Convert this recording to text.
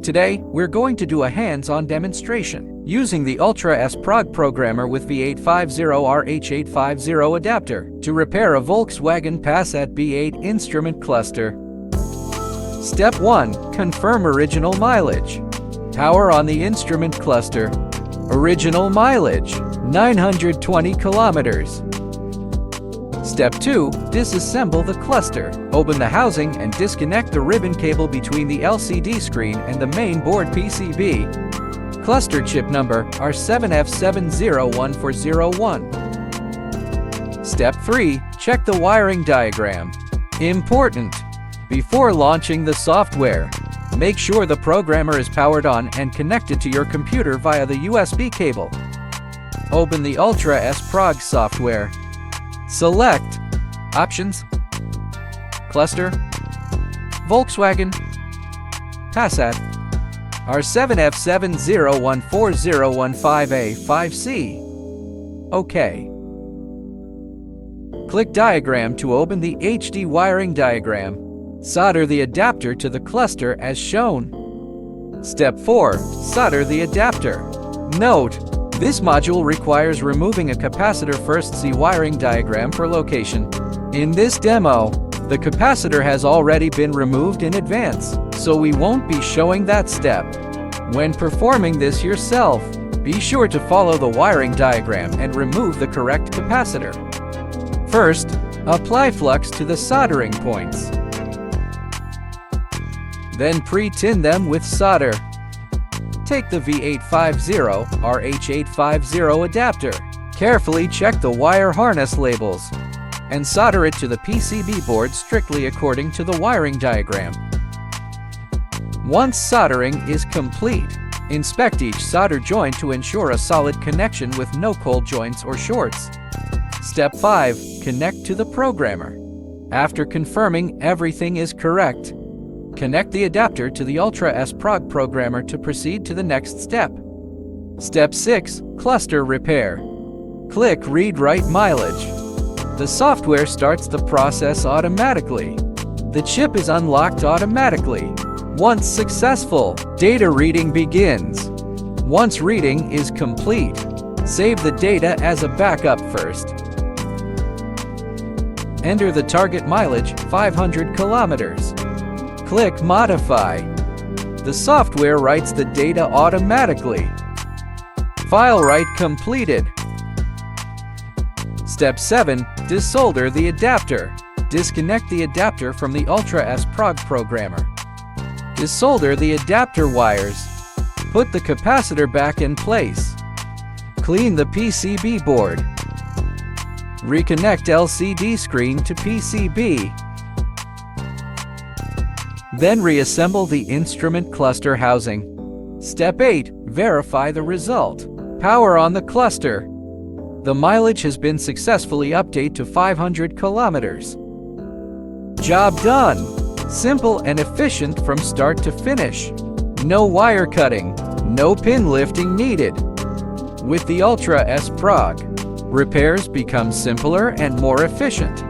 Today, we're going to do a hands-on demonstration using the Ultra S Prog programmer with V850RH850 adapter to repair a Volkswagen Passat B8 instrument cluster. Step 1. Confirm original mileage. Power on the instrument cluster. Original mileage, 920 kilometers. Step 2. Disassemble the cluster. Open the housing and disconnect the ribbon cable between the LCD screen and the main board PCB. Cluster chip number R7F701401. Step 3. Check the wiring diagram. Important! Before launching the software, make sure the programmer is powered on and connected to your computer via the USB cable. Open the Ultra S Prog software. Select Options, Cluster, Volkswagen, Passat, R7F70140115A5C. OK. Click Diagram to open the HD wiring diagram. Solder the adapter to the cluster as shown. Step 4. Solder the adapter. Note: this module requires removing a capacitor first. See wiring diagram for location. In this demo, the capacitor has already been removed in advance, so we won't be showing that step. When performing this yourself, be sure to follow the wiring diagram and remove the correct capacitor. First, apply flux to the soldering points. Then pre-tin them with solder. Take the V850RH850 adapter. Carefully check the wire harness labels and solder it to the PCB board strictly according to the wiring diagram. Once soldering is complete, inspect each solder joint to ensure a solid connection with no cold joints or shorts. Step 5. Connect to the programmer. After confirming everything is correct, connect the adapter to the Ultra S Prog programmer to proceed to the next step. Step 6. Cluster repair. Click Read-Write Mileage. The software starts the process automatically. The chip is unlocked automatically. Once successful, data reading begins. Once reading is complete, save the data as a backup first. Enter the target mileage, 500 kilometers. Click Modify. The software writes the data automatically. File write completed. Step 7. Desolder the adapter. Disconnect the adapter from the Ultra S Prog programmer. Desolder the adapter wires. Put the capacitor back in place. Clean the PCB board. Reconnect LCD screen to PCB. Then reassemble the instrument cluster housing. Step 8. Verify the result. Power on the cluster. The mileage has been successfully updated to 500 kilometers. Job done! Simple and efficient from start to finish. No wire cutting, no pin lifting needed. With the Ultra S Prog, repairs become simpler and more efficient.